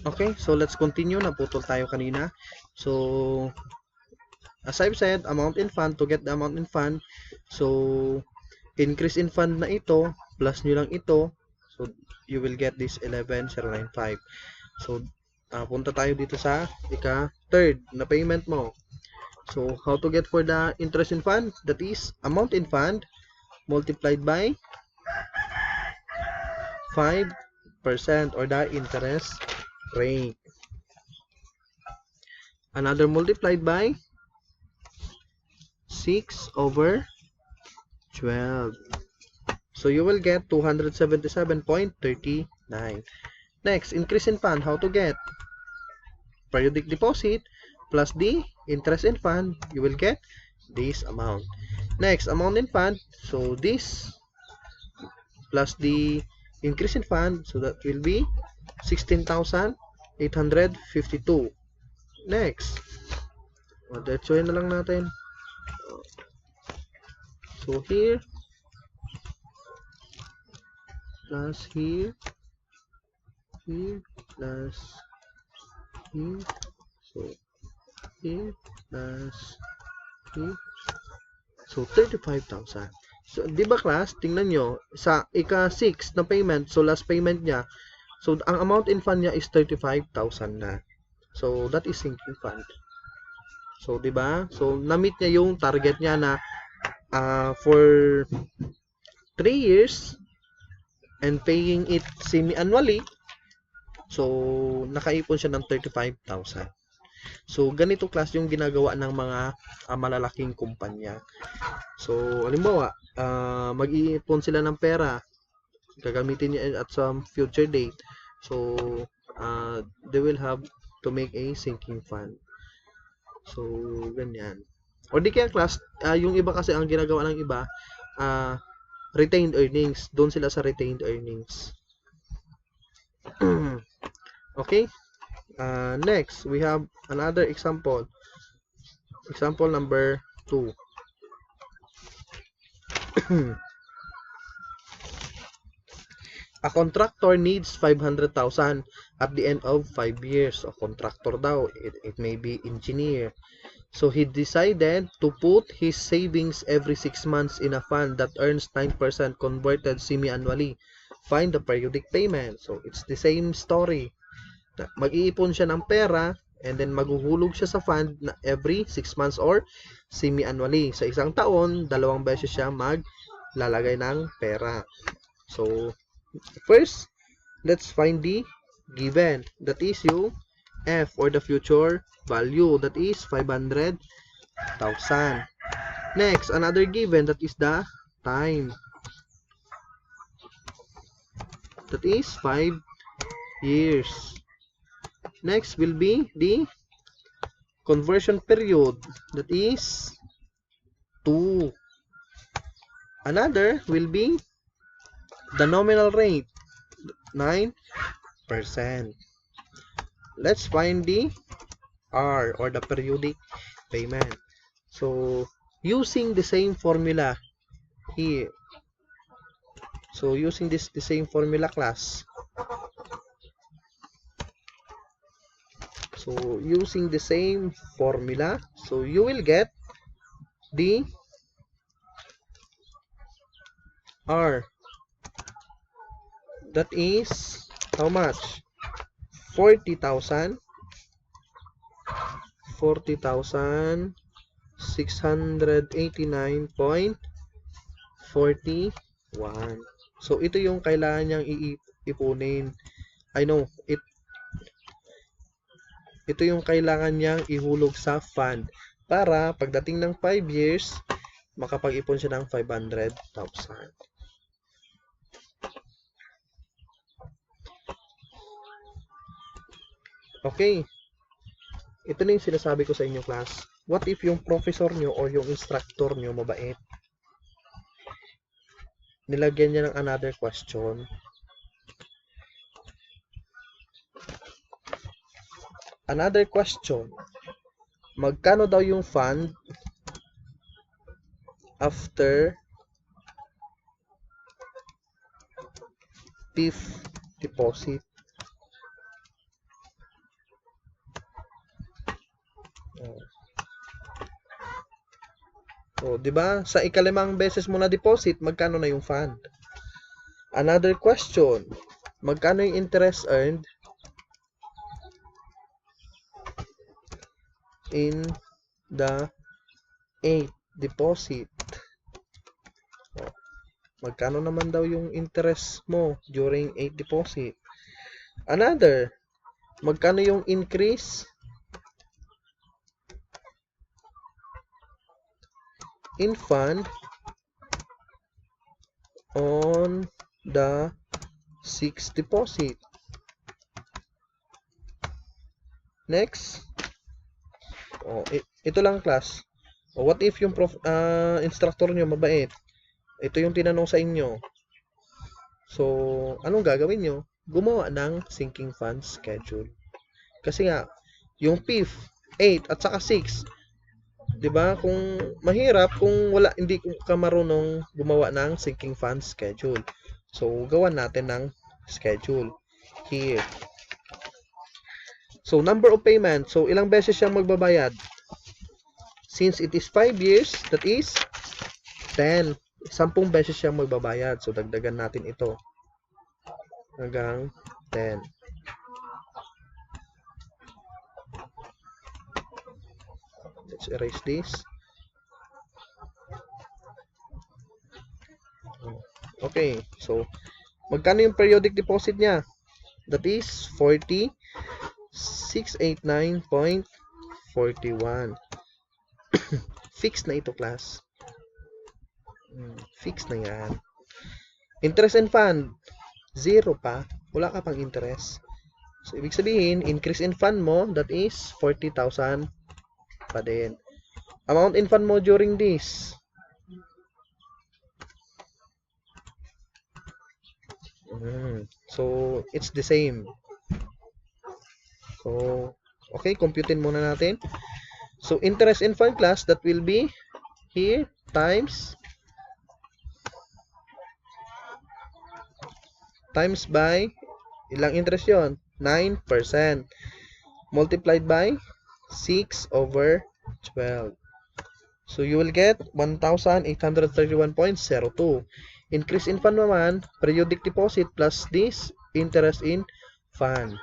Okay, so let's continue. Naputol tayo kanina. So, as I've said, amount in fund, to get the amount in fund. So, increase in fund na ito, plus nyo lang ito. So, you will get this 11,095. So, punta tayo dito sa third na payment mo. So, how to get for the interest in fund? That is, amount in fund multiplied by 5% or the interest rate. Another multiplied by 6/12. So you will get 277.39. Next, increase in fund. How to get? Periodic deposit plus the interest in fund. You will get this amount. Next, amount in fund. So this plus the increase in fund. So that will be 16,852. Next, diretsuhin na lang natin. So here plus here plus here. So here plus here. So 35,000. So, di ba class, tingnan nyo, sa ika-6 na payment, so last payment niya, so ang amount in fund niya is 35,000 na. So, that is sinking fund. So, di ba? So, na-meet niya yung target niya na for 3 years and paying it semi-annually. So, nakaipon siya ng 35,000. So, ganito class yung ginagawa ng mga malalaking kumpanya. So, halimbawa, mag-iipon sila ng pera, gagamitin niya at some future date. So, they will have to make a sinking fund. So, ganyan. O di kaya class, yung iba kasi ang ginagawa ng iba, retained earnings. Doon sila sa retained earnings. Okay? Next, we have another example. Example number 2. A contractor needs 500,000 at the end of 5 years. A contractor daw, it may be engineer. So he decided to put his savings every 6 months in a fund that earns 9% converted semi-annually. Find the periodic payment. So it's the same story. Mag-iipon siya ng pera and then maghuhulog siya sa fund na every 6 months or semi-annually. Sa isang taon, 2 beses siya maglalagay ng pera. So, first, let's find the given. That is yung F or the future value. That is 500,000. Next, another given. That is the time. That is 5 years. Next will be the conversion period. That is 2. Another will be the nominal rate. 9%. Let's find the R or the periodic payment. So, using the same formula here. So, using the same formula class. So, using the same formula, so you will get the R. That is how much? 40,000. 40,689.41. So, ito yung kailangan niyang ipunin. I know, ito yung kailangan niyang ihulog sa fund para pagdating ng 5 years, makapag-ipon siya ng 500,000. Okay. Ito na yung sinasabi ko sa inyo, class. What if yung professor nyo or yung instructor nyo mabait? Nilagyan niya ng another question. Another question. Magkano daw yung fund after 5th deposit? Di ba? Sa ikalimang beses mo na deposit, magkano na yung fund? Another question. Magkano yung interest earned in the 8th deposit? Magkano naman daw yung interest mo during 8th deposit? Another. Magkano yung increase in fund on the 6th deposit? Next. Ito lang class. What if yung instructor nyo mabait? Ito yung tinanong sa inyo. So, anong gagawin nyo? Gumawa ng sinking fund schedule. Kasi nga, yung 5th, 8, at saka 6, 'di ba? Kung mahirap kung hindi ka marunong gumawa ng sinking fund schedule. So, gawan natin ng schedule here. So, number of payment. So, ilang beses siya magbabayad? Since it is 5 years, that is 10. 10 beses siya magbabayad. So, dagdagan natin ito hanggang 10. Let's erase this. Okay, so magkano yung periodic deposit niya? That is 40,689.41. Fixed na ito, class. Fixed na yan. Interest and fund, 0 pa. Wala ka pang interest. So, ibig sabihin, increase in fund mo, that is 40,000 pa din. Amount in fund mo during this. So, it's the same. So, okay, computein muna natin. So, interest in fund, class, that will be here times by, ilang interest yon? 9%. Multiplied by 6/12. So, you will get 1,831.02. Increase in fund naman, periodic deposit plus this interest in fund.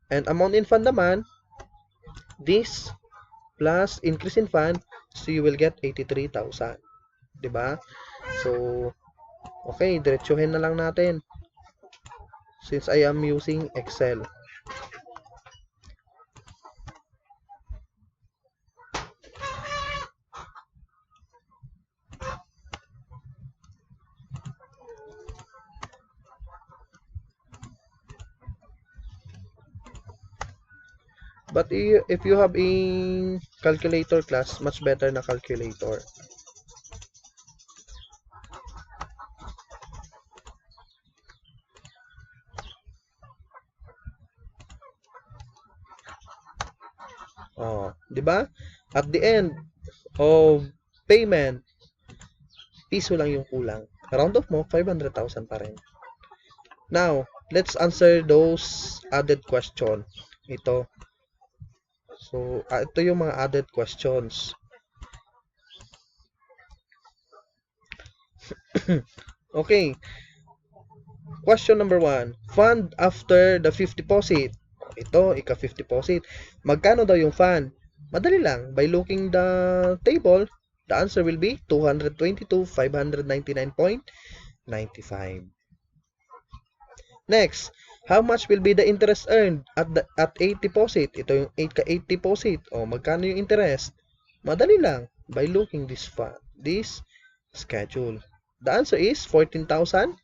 And amount in fund naman, this plus increase in fund, so you will get 83,000. Diba? So, okay, diretsuhin na lang natin. Since I am using Excel. But if you have a calculator, class, much better na calculator. Di ba? At the end of payment, piso lang yung kulang. Round off mo, 500,000 pa rin. Now, let's answer those added question. Ito. So, ito yung mga added questions. Okay. Question number 1. Fund after the 5th deposit. Ito, ika-5th deposit. Magkano daw yung fund? Madali lang. By looking the table, the answer will be 222,599.95. Next, how much will be the interest earned at 8 deposit? Ito yung 8 ka-8 deposit. Magkano yung interest? Madali lang. By looking this schedule. The answer is 14,683.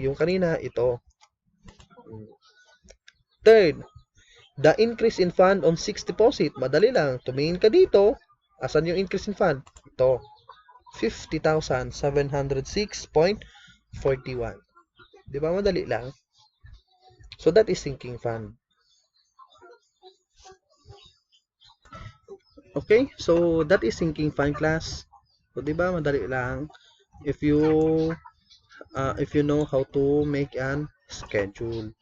Yung kanina, ito. Third, the increase in fund on 6 deposit. Madali lang. Tumingin ka dito. Asan yung increase in fund? Ito. 50,706.41. Di ba madali lang? So that is sinking fund. Okay, so that is sinking fund, class. So di ba madali lang if you know how to make an schedule.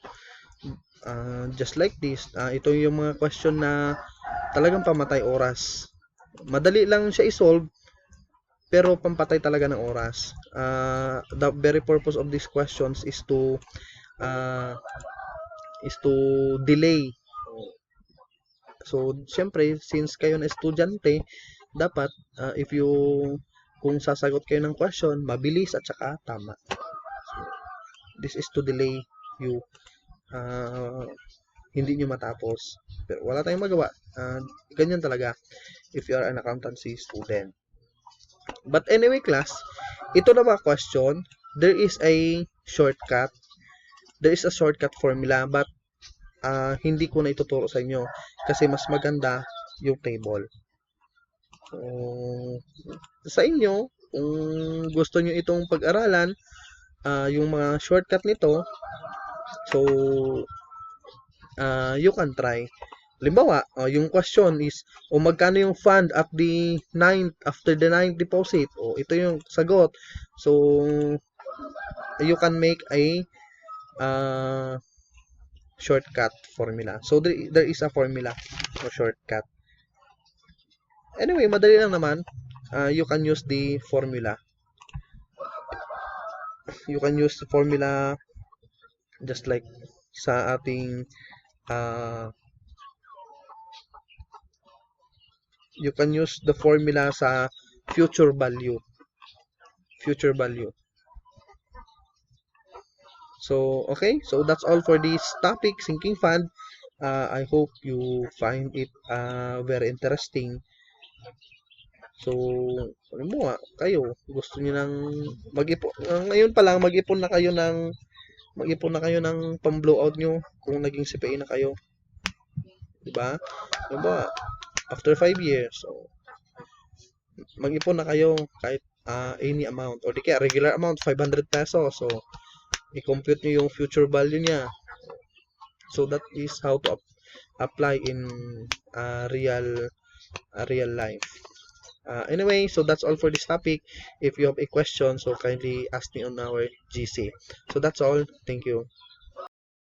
just like this. Ito yung mga question na talagang pamatay oras. Madali lang siya i-solve, pero pampatay talaga ng oras. The very purpose of these questions is to uh, delay. So, syempre, since kayo na estudyante, dapat if you kung sasagot kayo ng question, mabilis at saka tama. So, this is to delay you. Hindi nyo matapos. Pero wala tayong magawa. Ganyan talaga if you are an accountancy student. But anyway, class, ito na ba question? There is a shortcut. There is a shortcut formula, but hindi ko na ituturo sa inyo kasi mas maganda yung table. So, sa inyo, kung gusto nyo itong pag-aralan, yung mga shortcut nito, so, you can try. Halimbawa, yung question is, magkano yung fund at the after the 9th deposit? Ito yung sagot. So, you can make a shortcut formula. So, there is a formula for shortcut. Anyway, madali lang naman. You can use the formula. You can use the formula just like sa ating you can use the formula sa future value. So, okay. So, that's all for this topic, sinking fund. I hope you find it very interesting. So, ano mo kayo, gusto niyo nang mag-ipon, ngayon pa lang mag-ipon na kayo ng pang-blowout nyo kung naging CPA na kayo. Diba? Diba? After 5 years, so, mag-ipon na kayo kahit any amount. O di kaya regular amount, 500 pesos. So, i-compute nyo yung future value niya. So, that is how to apply in real life. Anyway, so that's all for this topic. If you have a question, so kindly ask me on our GC. So that's all. Thank you.